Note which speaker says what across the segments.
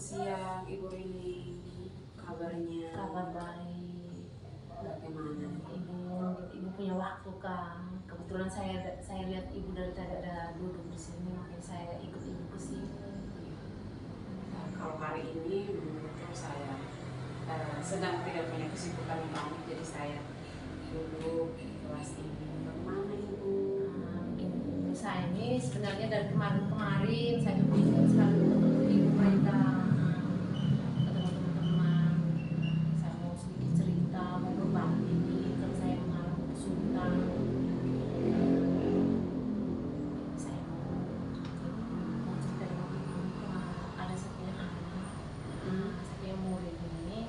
Speaker 1: siang, Ibu Rini. Kabarnya?
Speaker 2: Kabar baik.
Speaker 1: Bagaimana?
Speaker 2: Ibu punya waktu kan? Kebetulan saya lihat ibu dari tadi ada duduk di sini, makanya saya ikut ibu ke sini.
Speaker 1: Nah, kalau hari ini menurut saya sedang tidak punya kesibukan yang banyak, jadi saya duduk di kelas ini. Bagaimana Ibu?
Speaker 2: Ibu saya ini sebenarnya dari kemarin saya ingin sekali ketemu ibu mereka, ketemu teman-teman. Saya mau sedikit cerita, mau berbagi kalau saya mengalami kesulitan. Saya mau cerita dengan ibu. Ada satunya anak, satunya murid ini.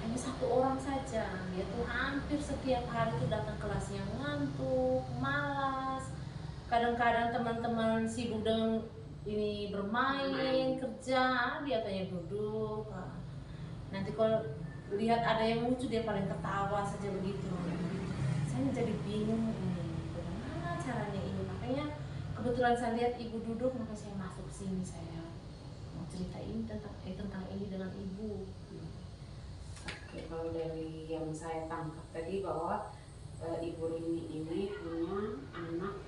Speaker 2: Hanya satu orang saja, dia tuh hampir setiap hari tuh datang kelasnya ngantuk, malas. Kadang-kadang teman-teman sibuk dengan ini bermain, kerja, dia tanya duduk. Nanti kalau lihat ada yang lucu dia paling ketawa saja begitu. Saya jadi bingung ini, bagaimana caranya ini. Makanya kebetulan saya lihat ibu duduk, maka saya masuk sini, saya mau ceritain tentang ini dengan ibu.
Speaker 1: Oke, kalau dari yang saya tangkap tadi bahwa Ibu Rini ini punya anak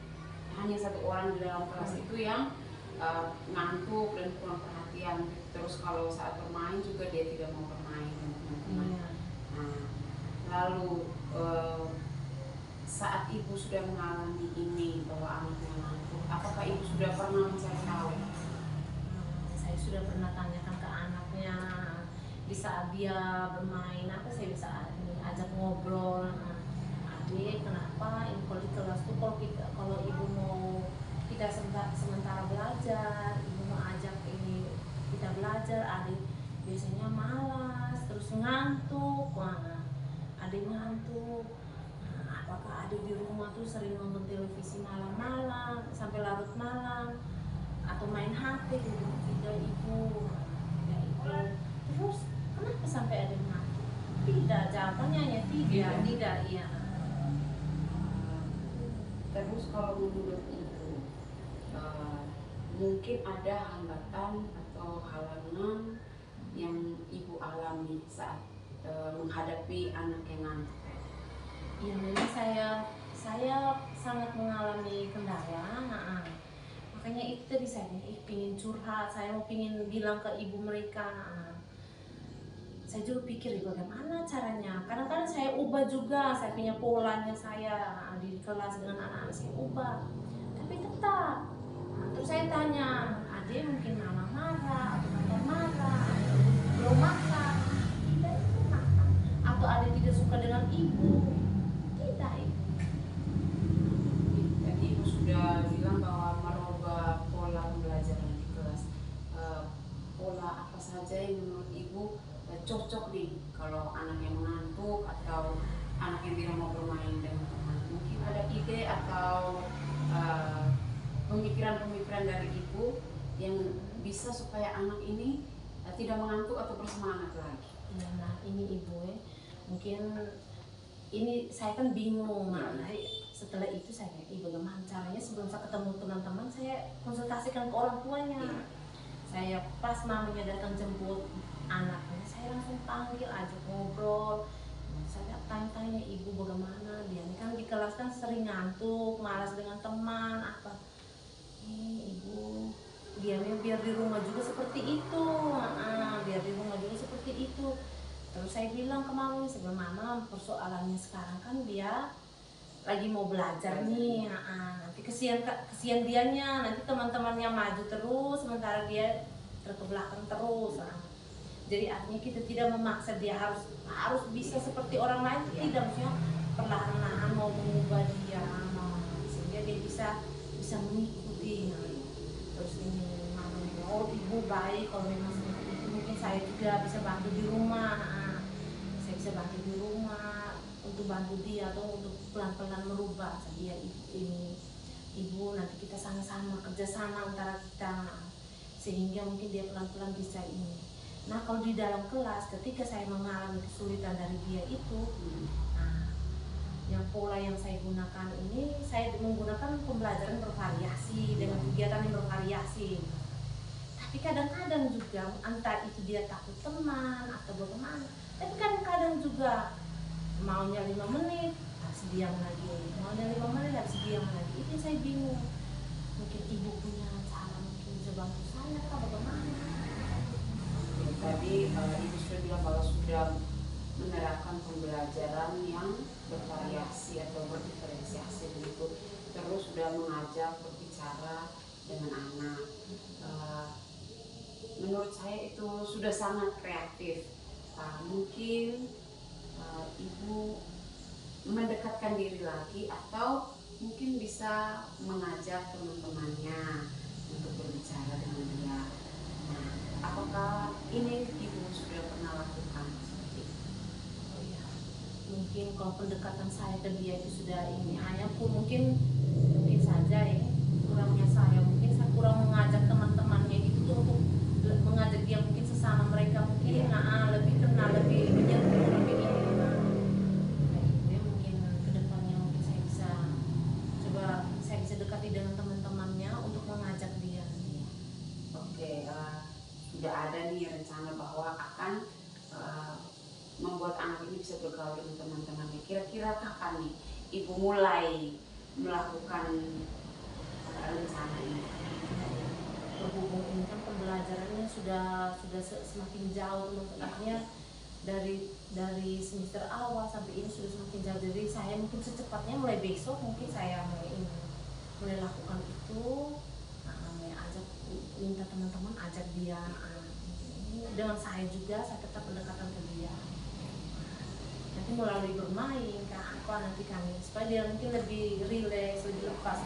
Speaker 1: hanya satu orang di dalam kelas itu yang ngantuk dan kurang perhatian. Terus kalau saat bermain juga dia tidak mau bermain dengan teman-teman. Nah, lalu saat ibu sudah mengalami ini bahwa anaknya ngantuk, apakah ibu sudah pernah mencari tahu?
Speaker 2: Saya sudah pernah tanyakan ke anaknya. Di saat dia bermain, saya bisa ajak ngobrol. Adik, kenapa ini kalau di kelas tuh kalau ibu mau kita sementara belajar, ibu mau ajak ini kita belajar, adik biasanya malas, terus ngantuk. Adik ngantuk. Apakah adik di rumah tuh sering nonton televisi malam-malam sampai larut malam atau main HP gitu? Tidak ibu, ya ibu. Terus kenapa sampai adik ngantuk? Tidak, jawabannya hanya tidak, iya.
Speaker 1: Terus kalau menurut ibu, mungkin ada hambatan atau halangan yang ibu alami saat menghadapi anak yang ngantuk?
Speaker 2: Ya, memang saya sangat mengalami kendala. Makanya itu tadi saya ingin curhat, saya mau ingin bilang ke ibu mereka. Saya juga pikir bagaimana caranya. Kadang-kadang saya ubah juga, saya punya polanya saya di kelas dengan anak-anak saya ubah. Tapi tetap. Terus saya tanya, adik mungkin mama marah atau papa marah, atau belum makan. Tidak, itu makan. Atau adik tidak suka dengan ibu. Tidak, ibu.
Speaker 1: Tadi ibu sudah bilang bahwa merubah pola pembelajaran di kelas. Pola apa saja yang menurut ibu cocok nih kalau anak yang mengantuk atau anak yang tidak mau bermain dengan teman? Mungkin ada ide atau pemikiran-pemikiran dari ibu yang bisa supaya anak ini tidak mengantuk atau bersemangat lagi.
Speaker 2: Ya, nah ini ibu mungkin ini saya kan bingung. Setelah itu saya ibu bagaimana caranya sebelum saya ketemu teman-teman saya konsultasikan ke orang tuanya. Saya pas mamanya datang jemput anaknya, saya langsung panggil, ajak ngobrol. Saya tanya-tanya ibu bagaimana, dia ini kan di kelas kan sering ngantuk, malas dengan teman apa. Ibu biar di rumah juga seperti itu, biar di rumah juga seperti itu. Terus saya bilang ke mama, sebelum mama persoalannya sekarang kan dia lagi mau belajar nih, nanti kesian dianya, nanti teman-temannya maju terus, sementara dia terkebelakang terus. Jadi artinya kita tidak memaksa dia harus bisa seperti orang lain, tidak, maksudnya perlahan-lahan mau mengubah dia, sehingga dia bisa mengikuti. Terus ini mamanya, oh ibu baik kalau memang seperti itu, mungkin saya juga bisa bantu di rumah. Saya bisa bantu di rumah untuk bantu dia atau untuk pelan-pelan merubah. Jadi ya ibu nanti kita sama-sama kerjasama antara kita sehingga mungkin dia pelan-pelan bisa ini. Nah kalau di dalam kelas ketika saya mengalami kesulitan dari dia itu, yang pola yang saya gunakan ini, saya menggunakan pembelajaran bervariasi dengan kegiatan yang bervariasi. Tapi Tapi kadang-kadang juga entah itu dia takut teman atau bagaimana. Tapi kadang-kadang juga maunya 5 menit harus diam lagi, maunya 5 menit harus diam lagi. Itu saya bingung. Mungkin ibu punya cara mungkin bisa bantu saya atau bagaimana.
Speaker 1: Tadi ibu sudah bilang bahwa sudah menerapkan pembelajaran yang bervariasi atau berdiferensiasi begitu, terus sudah mengajak berbicara dengan anak. Menurut saya itu sudah sangat kreatif. Mungkin ibu mendekatkan diri lagi atau mungkin bisa mengajak teman-temannya untuk berbicara dengan dia. Nah, apakah ini ibu sudah pernah lakukan seperti itu?
Speaker 2: Oh ya, mungkin kalau pendekatan saya ke dia itu sudah ini, hanya pun mungkin saja ya kurangnya saya, mungkin saya kurang mengajak teman-temannya itu untuk mengajak dia mungkin sesama mereka mungkin lebih kenal, lebih menyentuh, lebih ini. Nah, mungkin kedepannya mungkin saya bisa coba, saya bisa dekati dengan teman-temannya untuk mengajak dia.
Speaker 1: Oke, sudah ada nih rencana bahwa akan membuat anak ini bisa bergaul dengan teman-temannya. Kira-kira kapan nih ibu mulai melakukan rencana ini?
Speaker 2: Berhubung ini kan pembelajarannya sudah semakin jauh, artinya dari semester awal sampai ini sudah semakin jauh. Jadi saya mungkin secepatnya mulai besok mungkin saya mulai lakukan itu, mulai ajak, minta teman-teman ajak dia, dengan saya juga saya tetap pendekatan ke dia. Nanti melalui bermain apa nanti kami supaya dia mungkin lebih rileks, lebih lepas.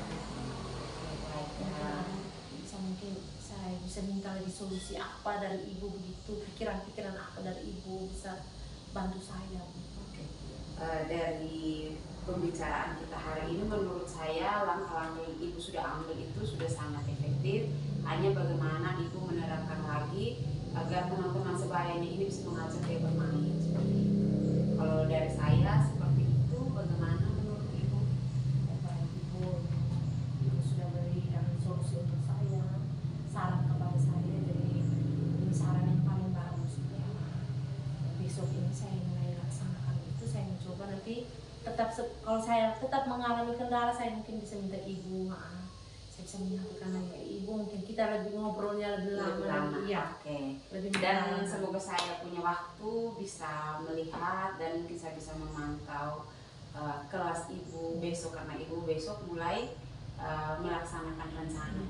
Speaker 2: Bisa mungkin saya bisa minta lagi solusi apa dari ibu begitu, pikiran-pikiran apa dari ibu bisa bantu saya.
Speaker 1: Oke. Dari pembicaraan kita hari ini menurut saya langkah-langkah yang ibu sudah ambil itu sudah sangat efektif. Hanya bagaimana ibu menerapkan lagi agar teman-teman sebayanya ini bisa mengajak dia bermain seperti itu. Kalau dari saya seperti itu, bagaimana menurut ibu?
Speaker 2: Baik, ibu sudah berikan solusi untuk saya, saran kepada saya, jadi ini saran yang paling bagus ya. Besok ini saya mulai laksanakan itu, saya mencoba nanti tetap kalau saya tetap mengalami kendala saya mungkin bisa minta ibu, saya bisa menyampaikan lagi ke ibu, mungkin kita lebih ngobrolnya lebih lama.
Speaker 1: Ya. Oke. Dan semoga saya punya waktu bisa melihat dan mungkin saya bisa memantau kelas ibu besok, karena ibu besok mulai melaksanakan rencana.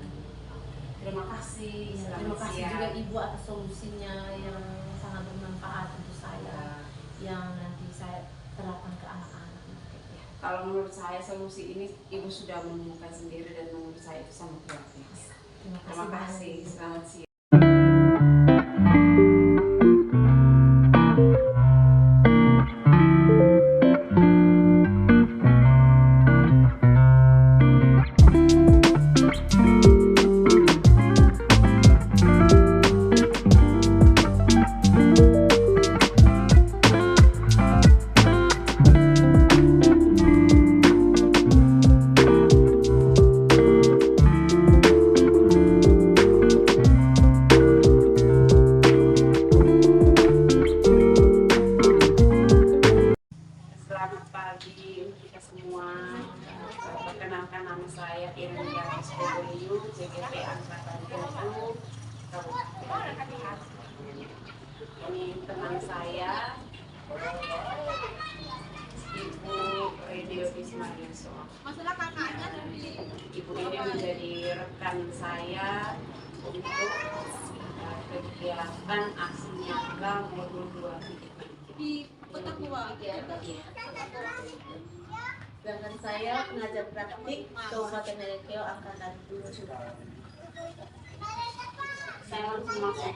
Speaker 1: Terima kasih.
Speaker 2: Terima kasih juga ibu atas solusinya yang sangat bermanfaat untuk saya, yang nanti saya terapkan ke anak-anak.
Speaker 1: Kalau menurut saya solusi ini ibu sudah menemukan sendiri dan menurut saya itu sangat luar biasa. Terima kasih. Selamat siang. Perkenalkan, nama saya Irina Escoboyu, JGP Angkatan 7. Ini teman saya, Ibu Radio Bismariso. Ibu ini menjadi rekan saya untuk kegiatan aksi nyata modul 2
Speaker 3: di Kota Tua.
Speaker 4: Sedangkan saya pengajar praktik Kabupaten Merekeo Angkatan 7.
Speaker 1: Saya langsung masuk.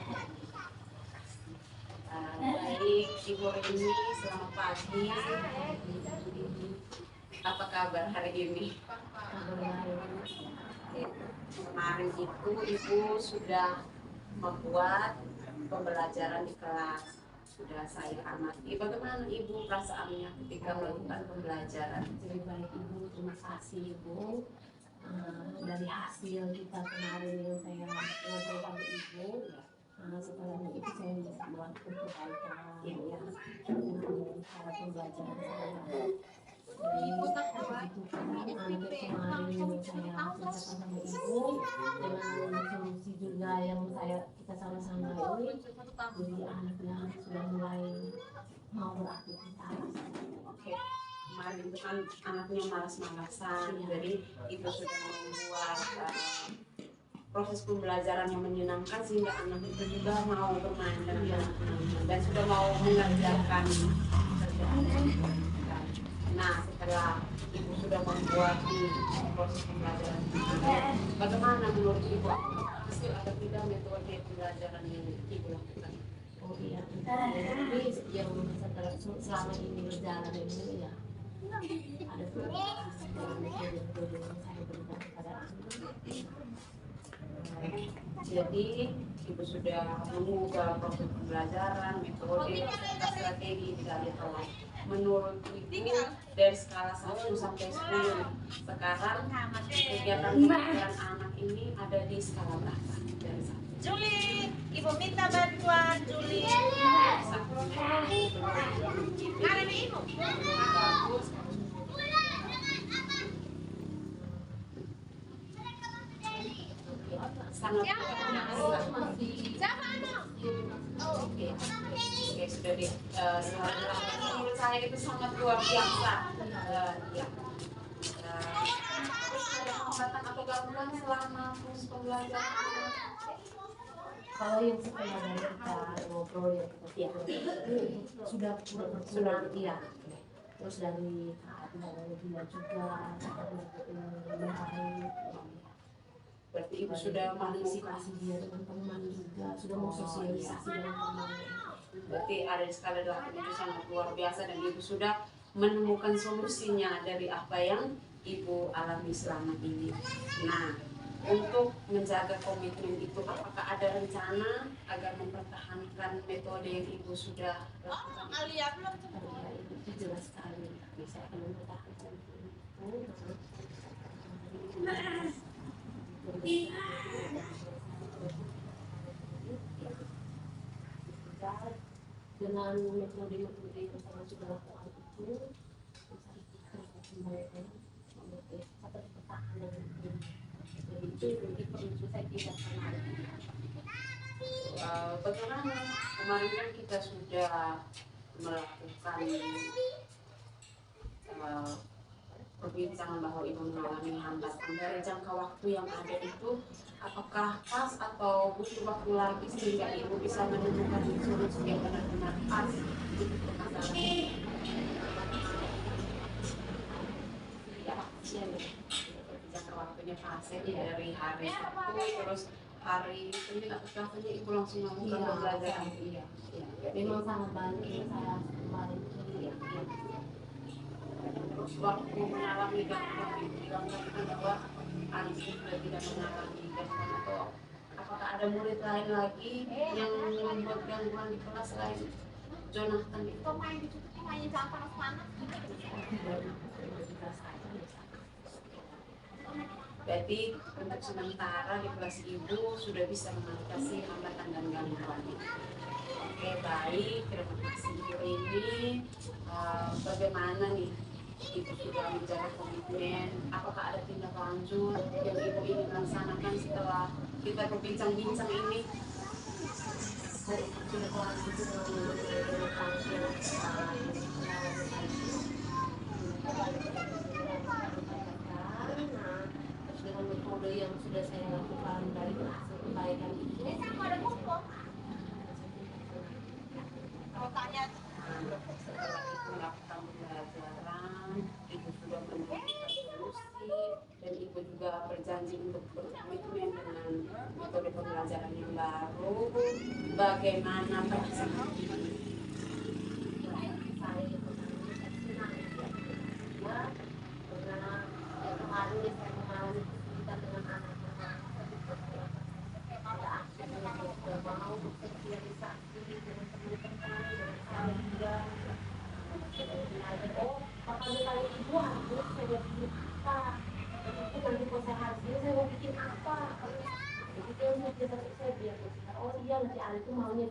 Speaker 1: Baik, Ibu Rini, selamat pagi. Apa kabar hari ini? Kemarin itu Ibu sudah membuat pembelajaran di kelas. Sudah saya amati. Bagaimana Ibu perasaannya ketika melakukan pembelajaran?
Speaker 2: Jadi baik Ibu, terima kasih Ibu. dari hasil kita kemarin yang saya ngobrol sama ibu, setelah itu saya buat perbaikan ya, cara pembelajaran saya. Jadi begitu kan kemarin yang saya ceritakan sama ibu dengan solusi juga yang kita sama-sama ini, jadi anaknya sudah mulai mau beraktivitas.
Speaker 1: Oke. Kemarin itu kan anaknya malas-malasan, jadi ibu sudah membuat proses pembelajaran yang menyenangkan sehingga anak itu juga mau bermain dengan teman-teman dan sudah mau mengerjakan pekerjaan. Nah, setelah ibu sudah membuat proses pembelajaran ini, bagaimana menurut ibu hasil atau tidak metode pembelajaran yang ibu lakukan?
Speaker 2: Oh iya, tapi yang selama ini berjalan ini ya ada perubahan dalam metode yang saya berikan kepada anak.
Speaker 1: Jadi ibu sudah mengubah proses pembelajaran, metode, serta strategi dari awal. Menurut ibu dari skala 1 sampai 10 sekarang kegiatan pembelajaran anak ini ada di skala berapa? Dari 1.
Speaker 4: Juli, ibu minta bantuan Juli. Ada nih ibu.
Speaker 1: Sangat
Speaker 3: Oke.
Speaker 1: Oke, sudah di menurut saya itu sangat luar biasa. Ya. Terus ada hambatan atau gangguan selama proses pembelajaran?
Speaker 2: Kalau yang setelah dari kita ngobrol ya kita sudah ya. Terus dari dia juga lebih baik.
Speaker 1: Berarti ibu sudah
Speaker 2: mengantisipasi dia dengan teman juga, sudah mau sosialisasi dengan teman.
Speaker 1: Berarti ada di skala 8 itu sangat luar biasa dan ibu sudah menemukan solusinya dari apa yang ibu alami selama ini. Nah, untuk menjaga komitmen itu, apakah ada rencana agar mempertahankan metode yang ibu sudah lakukan?
Speaker 2: Ya, itu jelas sekali. Bisa akan mempertahankan itu. Dengan metode-metode yang saya sudah lakukan itu bisa kita kembali seperti pertahanan. Jadi itu saya tidak pernah.
Speaker 1: Bagaimana kemarin kan kita sudah melakukan perbincangan bahwa ibu mengalami hambatan dari jangka waktu yang ada itu, apakah pas atau butuh waktu lagi sehingga ibu bisa menemukan solusi yang benar-benar pas untuk permasalahan ini? Ya, jangka waktunya pas ya, dari hari Sabtu terus hari Senin atau Selasa ibu langsung melakukan pembelajaran.
Speaker 2: Iya. Memang sangat banyak saya kemarin
Speaker 1: waktu mengalami gangguan ibu bilang bahwa anak sudah tidak mengalami gangguan, atau apakah ada murid lain lagi yang membuat gangguan di kelas selain Jonathan itu?
Speaker 3: Kok main di situ hanya jangan panas-panas gitu.
Speaker 1: Berarti untuk sementara di kelas ibu sudah bisa mengatasi hambatan dan gangguan. Oke, baik, terima kasih ibu ini. Bagaimana nih ibu sudah menjaga komitmen? Apakah ada tindak lanjut yang ibu ingin laksanakan setelah kita berbincang-bincang ini?
Speaker 2: Dengan metode yang sudah saya lakukan dari hasil kebaikan itu,
Speaker 3: Kalau tanya
Speaker 1: Setelah itu melakukan pembelajaran, ibu sudah menemukan solusi dan ibu juga berjanji untuk berkomitmen dengan metode pembelajaran yang baru. Bagaimana perasaan ibu?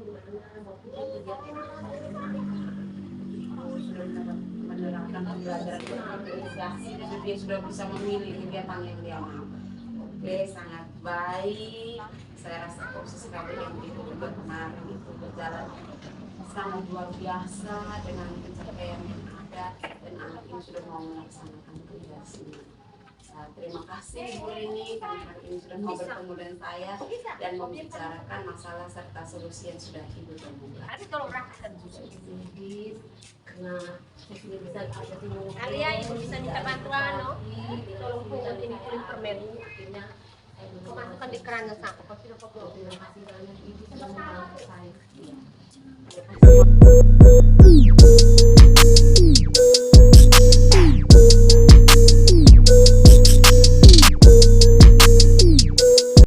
Speaker 2: gimana buat kegiatan
Speaker 1: Sudah menerapkan pembelajaran berinisiasi dan dia sudah bisa memilih kegiatan yang dia mau. Oke, sangat baik. Saya rasa proses kalian yang itu juga kemarin itu berjalan sangat luar biasa dengan pencapaian yang ada dan anak ini sudah mau melaksanakan tugasnya. Terima kasih Bu Rini karena hari ini sudah mau bertemu dengan saya dan membicarakan masalah serta solusi yang sudah Ibu temukan.
Speaker 3: Tapi kalau rakyat
Speaker 2: sedikit karena saya sudah bisa ada timur
Speaker 3: Alia itu bisa minta bantuan, no?
Speaker 2: tolong
Speaker 3: Tolong ini kulit permen.
Speaker 2: akhirnya saya
Speaker 3: Masukkan di kerannya sama. Kau tidak perlu.
Speaker 2: terima kasih banyak Ibu sudah membantu saya.